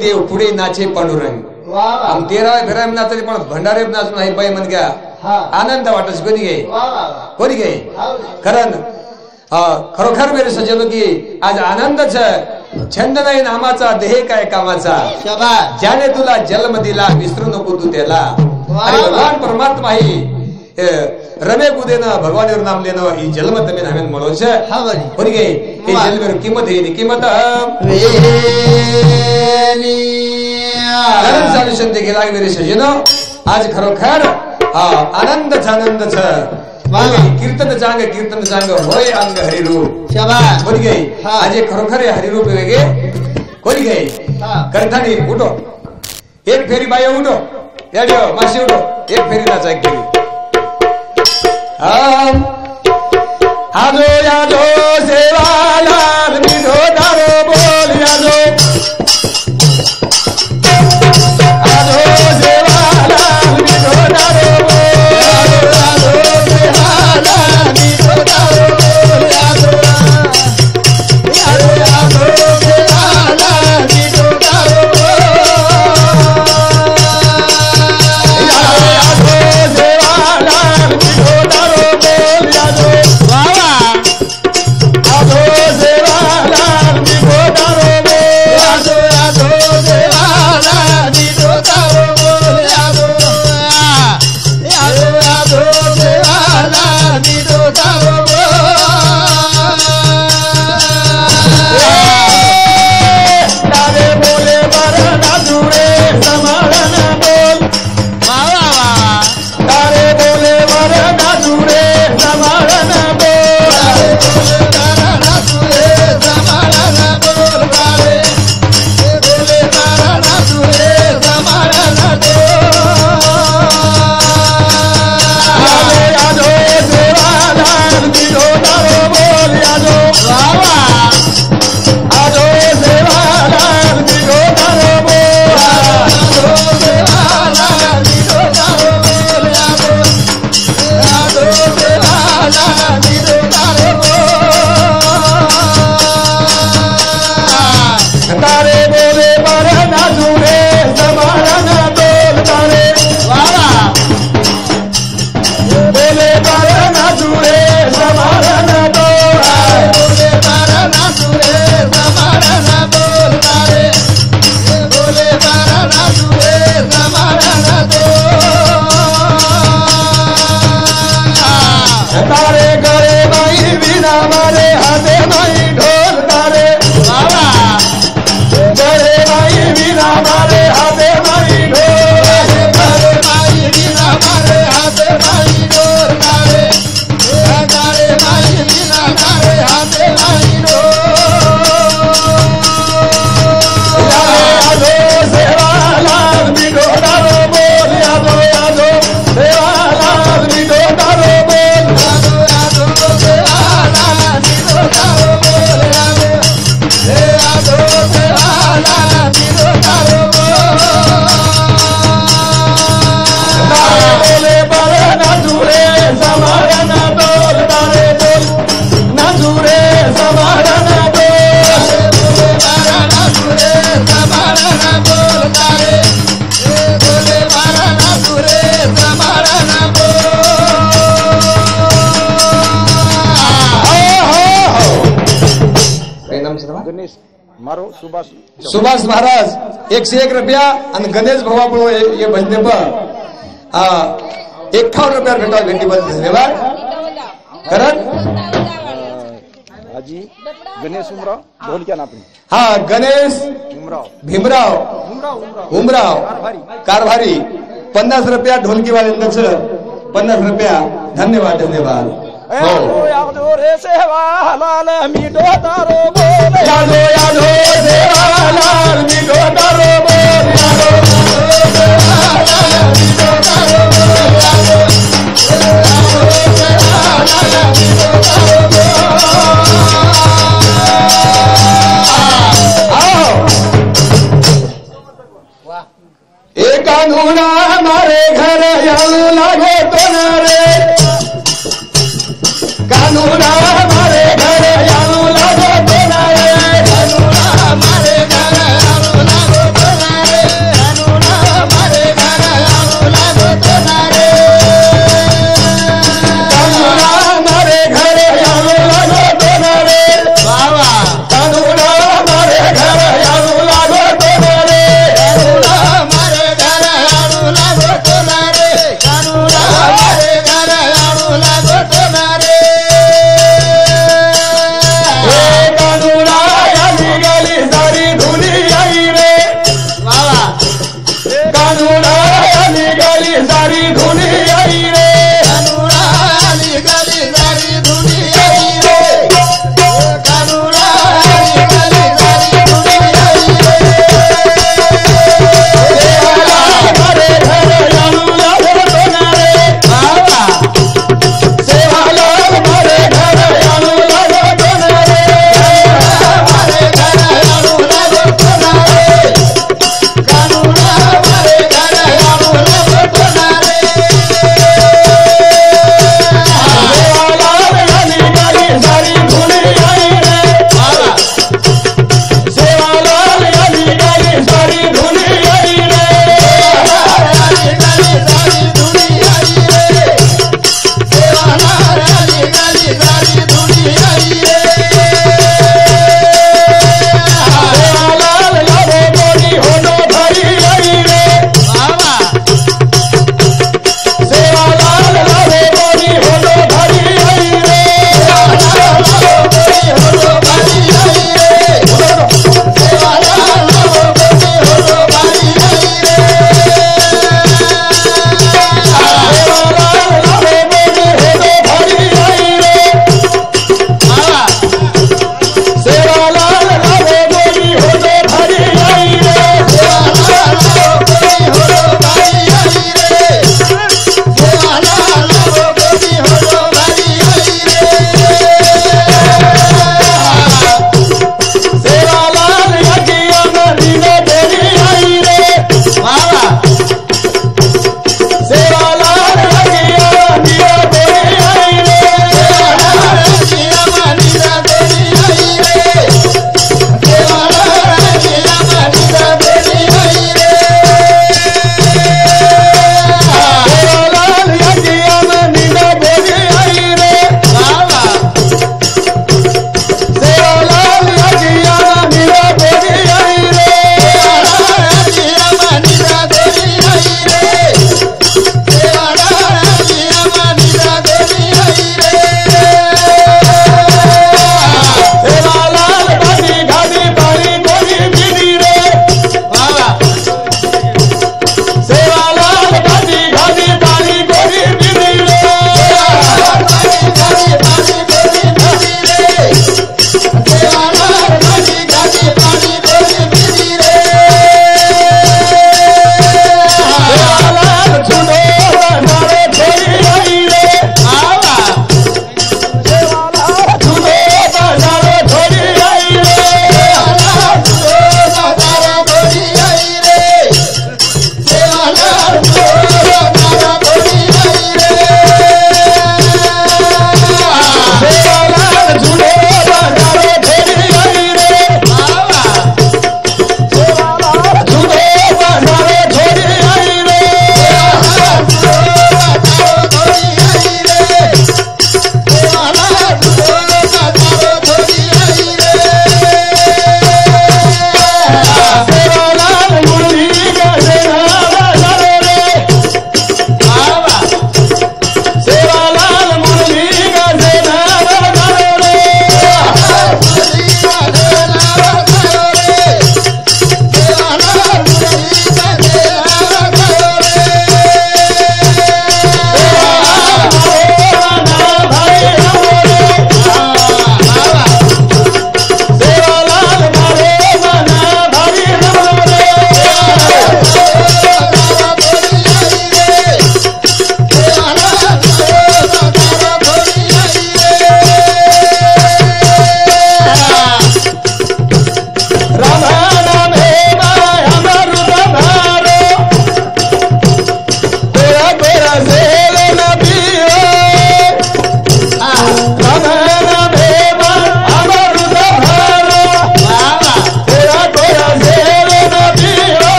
देव पुढे नाचे पांडुरंग आम 13 फेरा नाचले पण भंडारे नाचून आहे बाई म्हण घ्या आनंद वाटच कोणी गे कारण खरोखर मेरे सजनो की आज आनंदच छंद नाही नामाचा देह काय कामाचा ज्याने तुला जन्म दिला विसरू नको तू त्याला आणि भगवान परमात्मा ही रमे गुदेन भगवान नाम लेनो ही जन्म तमे नामेन म्हणो छे कोणी गे हे जन्म किंमत हे किंमत कारण सॉल्यूशन ते गेला मेरे सजनो आज खरोखर आनंद छ कीर्तन चांग होय अंग हरिरूप शाबास कोणी गे आज खरोखर हरिरूप वेगे कोणी गे करतानी उठो एक फेरी बाई उठो याडो माशी उठो एक फेरी नाचा एक फेरी आजो यादो सेवालाल मिठो दारो बोल यादो आजो सेवालाल मिठो दारो बोल आजो सेवालाल मिठो दारो बोल यादो यादो सेवालाल मिठो दारो बोल यादो सेवालाल मिठो दारो बोल यादो बाबा आजो सेवालाल मिठो दारो बोल यादो यादो सेवालाल मिठो दारो बोल यादो यादो यादो सेवालाल मिठो दारो बोल तारे बोले बरना जुरे समारण बोल बाबा तारे बोले बरना जुरे समारण बोल बरना जुरे समारण बोल तारे बोले बरना जुरे समारण यादो सेवालाल मिठो दारो बोल यादो बाबा आजो सेवालाल मिठो दारो बोल आजो सेवालाल मिठो दारो बोल यादो आजो सेवालाल मिठो दारो बोल तारे बोले बरना जुरे समारण बोल तारे बाबा बोले बरना जुरे समारण बोल बोले बरना जुरे समारण बोल तारे बोले बरना जुरे समारण तारे गरे माई बिना मारे हाथे माई ढोल तारे बाबा गरे माई बिना मारे हाथे माई ढोल गरे माई बिना मारे हाथे माई ढोल तारे गरे माई बिना मारे हाथे माई ढोल यादो सेवालाल मिठो दारो बोल यादो यादो सेवालाल मिठो दारो बोल यादो यादो सेवालाल मिठो दारो बोल यादो यादो सेवालाल मिठो दारो बोल बोले बरना जुरे समारण बोल तारे बोल ना जुरे समारण बोल बोले बरना जुरे समारण बोल तारे बोले बरना जुरे समारण बोल गणेश मारो सुभाष महाराज 101 रुपया आणि गणेश भाऊ ये भजने पर 51 रुपया भेटा भेटी बंद धन्यवाद कारण आजी गणेश उमराव ढोलक्या नापणी गणेश भीमराव उमराव कारभारी 50 रुपया ढोलकी वाल्यांच 50 रुपया धन्यवाद धन्यवाद यादो रे सेवालाल मिठो दारो बोल यादो यादो सेवालाल मिठो दारो बोल यादो सेवालाल मिठो दारो बोल यादो सेवालाल मिठो दारो बोल एक अनुना मारे घर याऊ लागो तो रे कानूना हमारे घर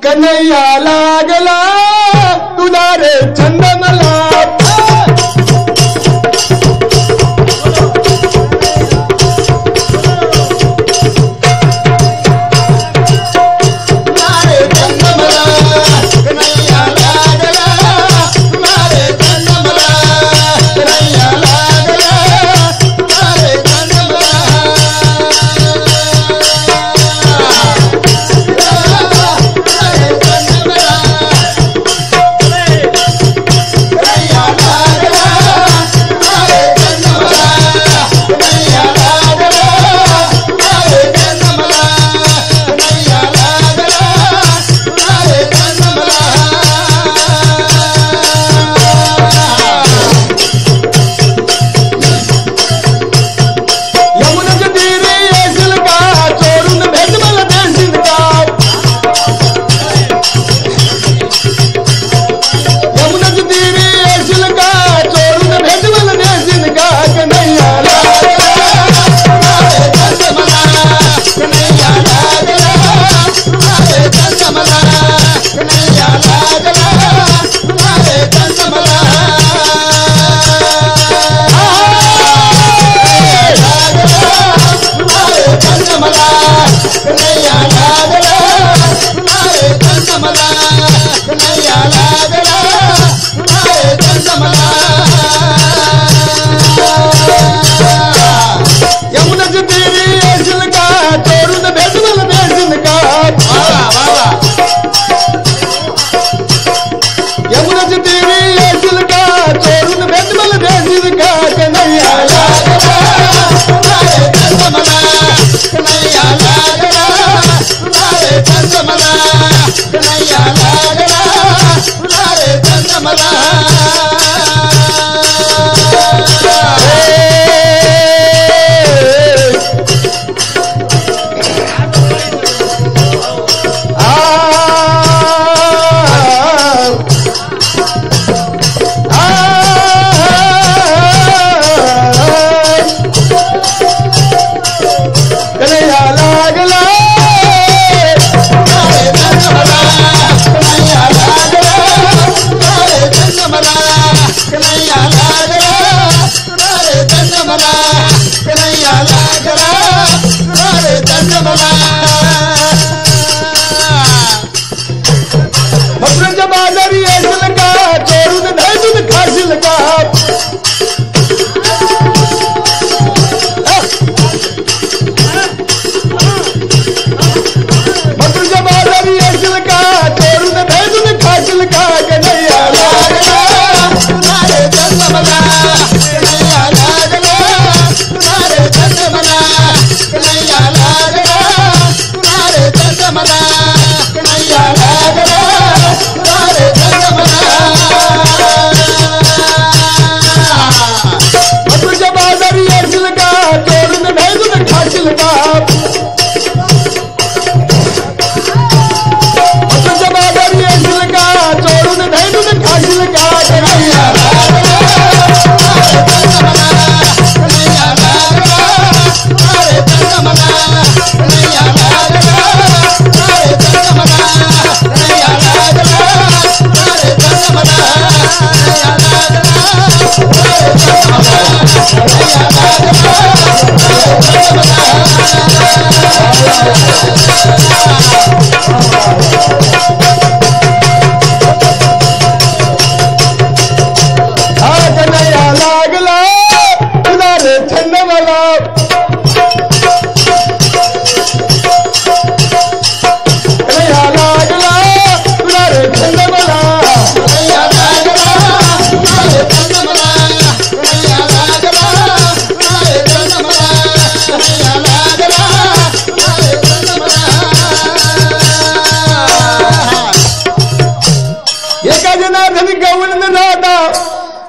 कन्हैया लागला तुला रे छंद मला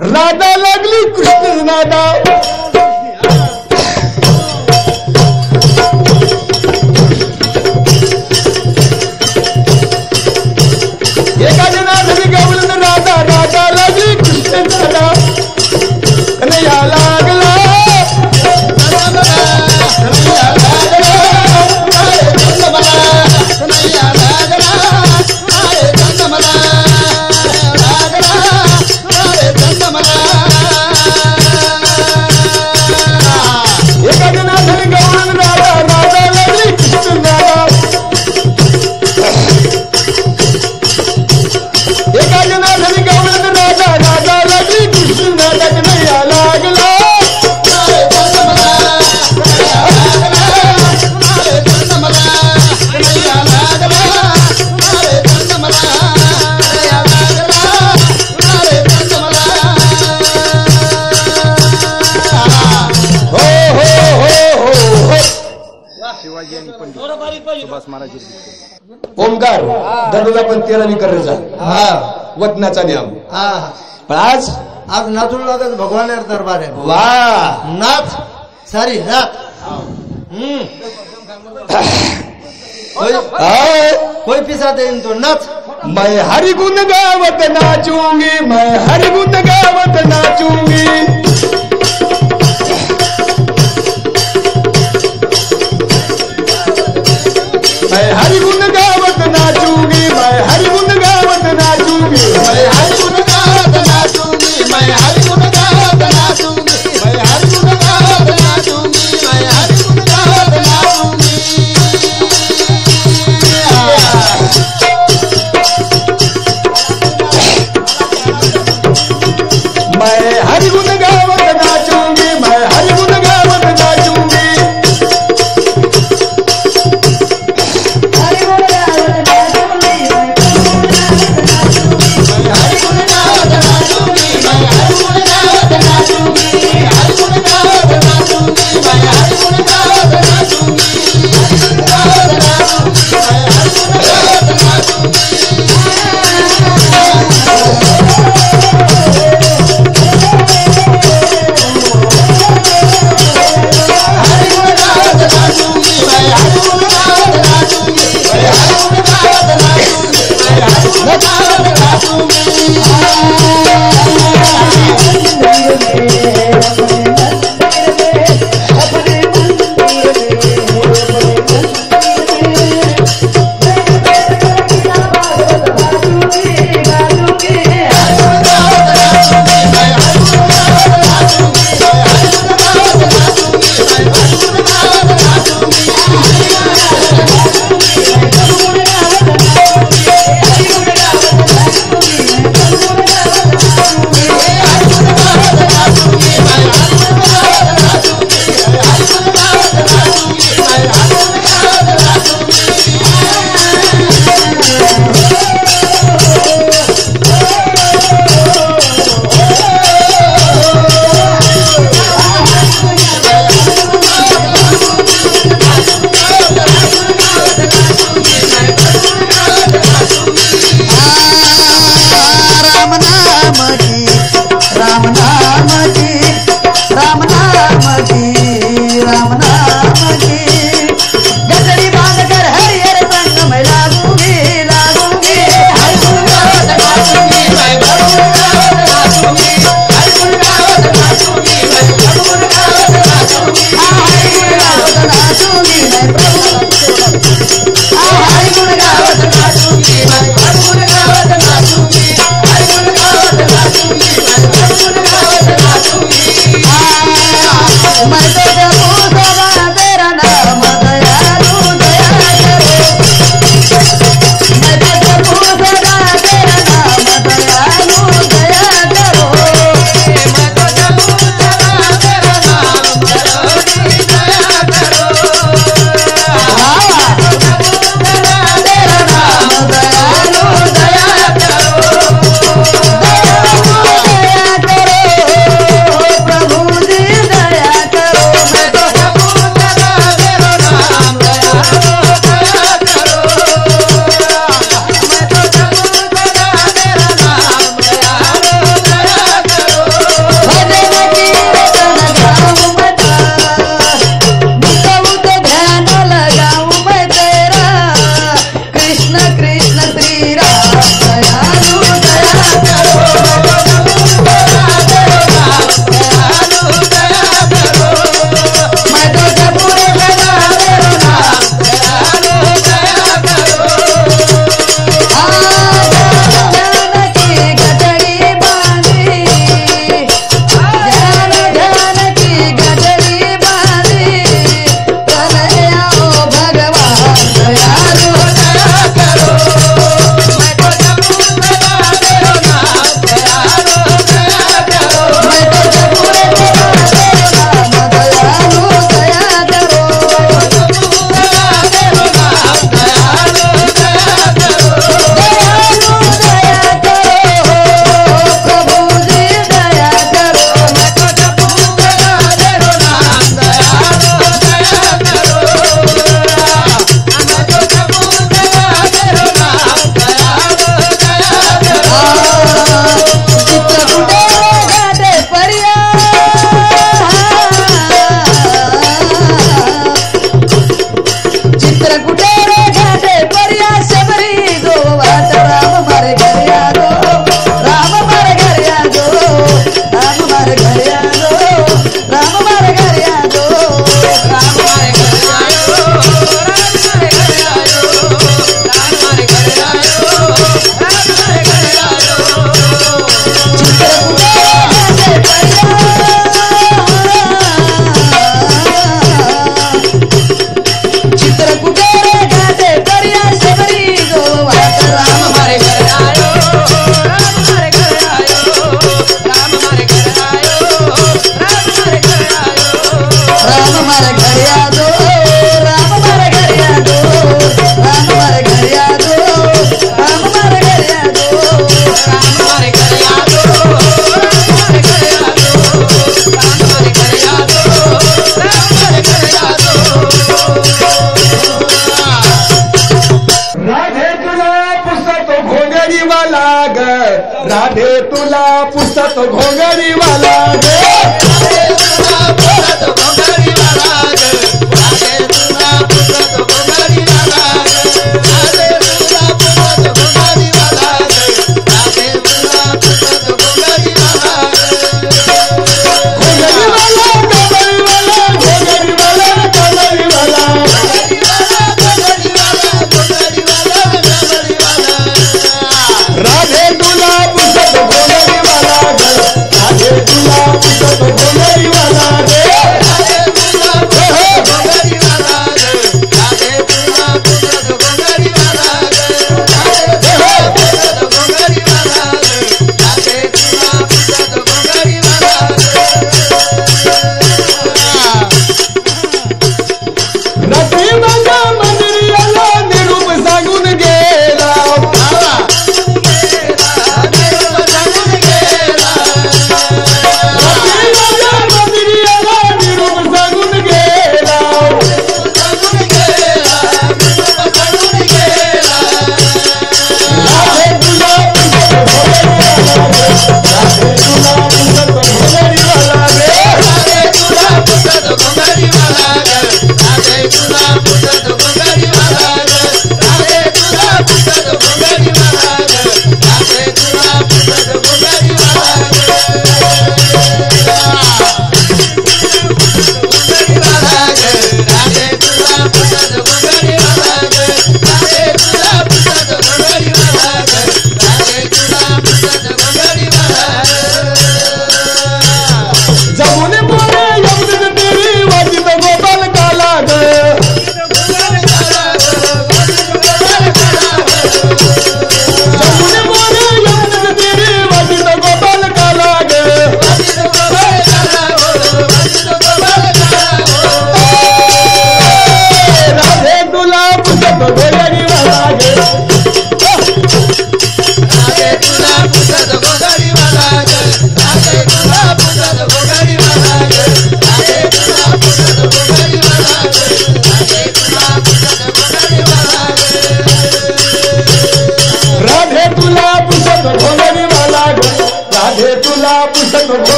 राधा लागली कृष्ण नादा महाराज आणि पंडित सुभाष महाराज ओमकार दररोज आपण तेरा बी करायचा वतनाचा नियम पण आज नाचून लागत भगवान दरबार है वाह नाच सारी रात कोई पिसा दे तो नाच मैं हरि गुण गावत नाचूंगी मैं हरि गुण गावत नाचूंगी मैं हरि गुण गावत नाचूंगी मैं हरि गुण गावत नाचूंगी मैं हरि गुण गावत नाचूंगी मैं हरि गुण गावत नाचूंगी मैं हरि गुण गावत नाचूंगी मैं हरि गुण गावत नाचूंगी मैं हरि गुण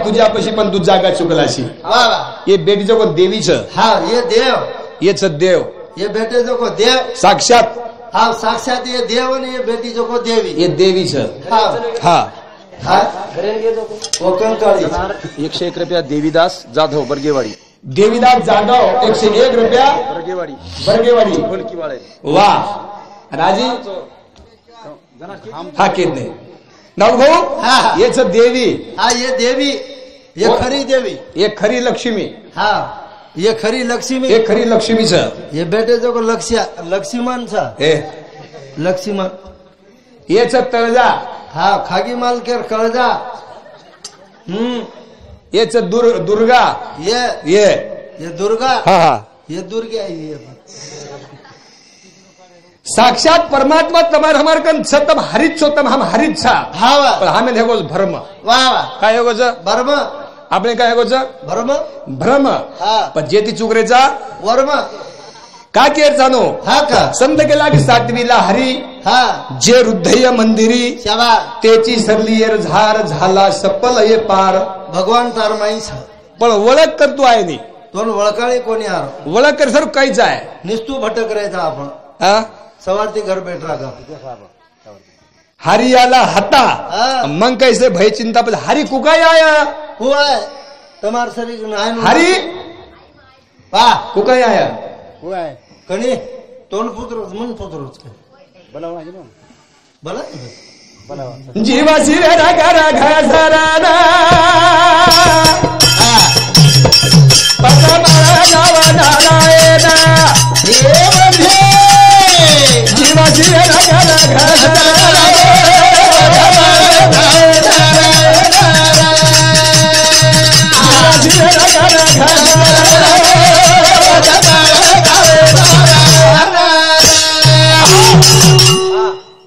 तुझ्यापाशी पण तू जागा चुकलाशी वाह वाह ये बेटी जो को देवीचं हाँ ये देव येच देव ये बेटे जो को देव साक्षात हाँ साक्षात ये देव और ये बेटी जो को देवी ये देवीचं हाँ हा हाँ वो कंकाळी 101 रुपया देवीदास जाधव बर्गेवाडी देवीदास जाधव 101 रुपया बर्गेवाडी ढोलकीवाळे वाह राजी हा कितने नाव भाऊ हाँ। येच देवी हाँ ये देवी ये खरी देवी ये खरी लक्ष्मी हाँ ये खरी लक्ष्मी ये खरी लक्ष्मीचं ये बेटे जो को लक्ष्मण सा हे लक्ष्मण येच तळजा हाँ खागी माल के कळजा येच दुर्गा ये दुर्गा हा हा ये दुर्गा ये साक्षात परमात्मा तमार हमार कन सतम हरित सोतम हम हरित छा हाँ वाह पण हमें हेगोज भ्रम वाह वाह काय हेगोज वर्म आपण काय हेगोज वर्म भ्रम हाँ पण जे ती चुकरेचा वर्म का केर जानो हाँ का संत केला की सातवीला हरी हाँ जे हृदय मंदिरी शाबा तेची सरली येर झार झाला सपल ये पार भगवान तार माईस पण ओळख कर तू आहे नी दोन वळकाळी कोणी आर ओळख कर सर काहीच आहे निस्तू भटक राहायचा आपण हा? सवारती घर बैठा का हरी आला हता हाँ। मग कैसे भय चिंता पण हरी कुकाय आया हुआ है तुम्हार शरीर नायन हरी वाह कुकाय आया हुआ है कणी तोंड पुत्र मन पुत्र बोला जीवाशी रे रागा घसराना पदमाळा नावा नारायणा जीवाशी रे रागा घसराना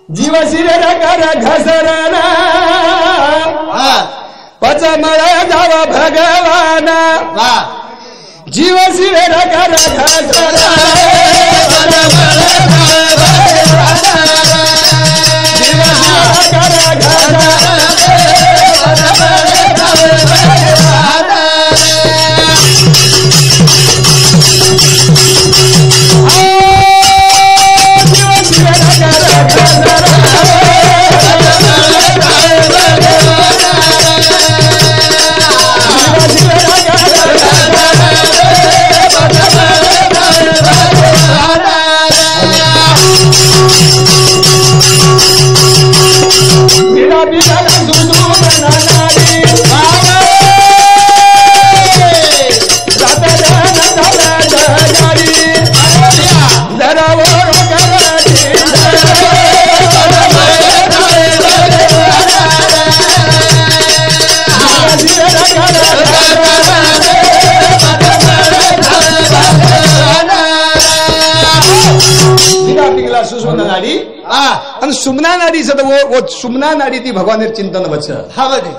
जीवाशी रे रागा घसराना पचमळा जावा भगवाना जीवाशी रे रागा घसराना आणि सुमना नाडी वो सुमना नाडी ती भगवान चिंतन वच हा बने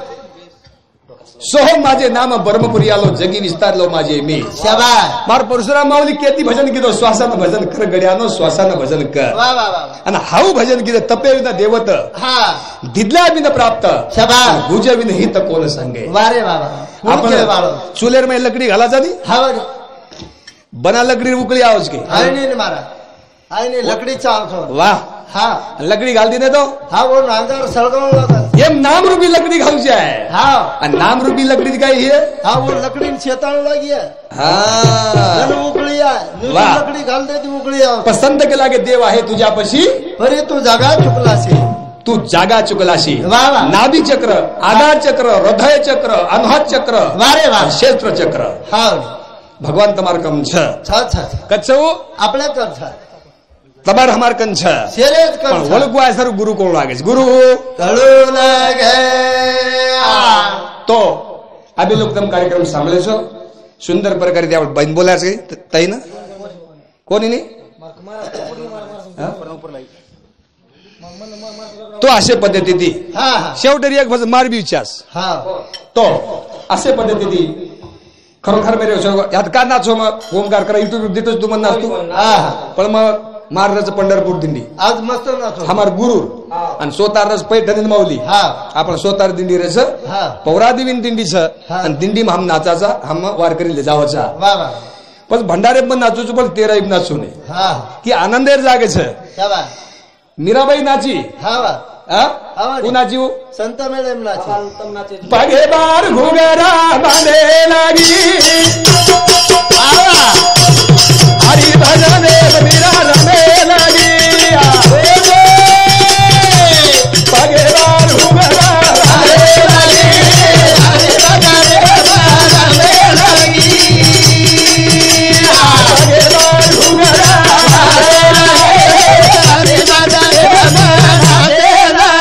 सोह माझे नाम ब्रह्मपुरी आलो जगी विस्तारलो माझे मी शाबाश मार परशुराम माऊली केती भजन कीधो श्वासानं भजन कर गड्यानो श्वासानं भजन कर वाह वाह वाह आणि हाऊ भजन कीधे तपे विना देवत हाँ दिदल्या विन प्राप्त शाबाश गुज विन हित कोण सांगे वारे बाबा आपण चुलेर में लकड़ी घालाचा नी हा बने बना लकड़ी उकळी आवज के आय नहीं मारा आय नहीं लकड़ी चाव वाह हाँ लकड़ी घाल दी ने तो हाँ वो नांगर सड़गों लगा ये नाम रूपी लकड़ी घालची आहे हाँ आणि नाम रूपी लकड़ी काय है हाँ वो लकड़ी चेताण लगी है हा उकळी आहे वाह. लकड़ी घाल दे ती उकळी आहे पसंत केला के देव आहे तुझ्यापाशी अरे तू जागा चुकलासी तू जागा चुकलाशी वाह वाह नाभी चक्र आधार चक्र हृदय चक्र अनहद चक्र वारे वाह क्षेत्र चक्र हाँ भगवान तमार कम छ छ कच्चो आपल्या कर छ तमार हमार कन छ शेरेज कर पण ओळखू आहे सर गुरु कोण लागे गुरु कळू लागे तो अभी लोग तम कार्यक्रम सांभळे छो सुंदर प्रकारे त्या बन बोलायचं ताई ना कोणी नाही तो असे पद्धती ती हा हा शेवटरी एक भजन मार बी विचास हा तो असे पद्धती ती खरोखर मेरे यात का नाचो मग ओमकार करा युट्यूब देतोच तू म्हण नाचतो हा पण मग महाराजाचं पंढरपूर दिंडी आज मस्त नाचो हमार गुरु आणि स्वतः रस पैठणीत माऊली आपण स्वतः दिंडी रस पौरादेवीन दिंडीच आणि दिंडी हम नाचाचा हम वारकरी जावाचा पण भंडारे पण नाचूच पण 13 नाचू नये की आनंदेर जागेच मीराबाई नाची कुणाची संत मॅडम नाची पागे बार घुगरा बांधे लागी हरी भजने मीरा रमे लगी पागे बार घुगरा बांधे लागी हरी भजने रमे लगी पागे बार घुगरा बांधे लागी हरी भजने रमे लगी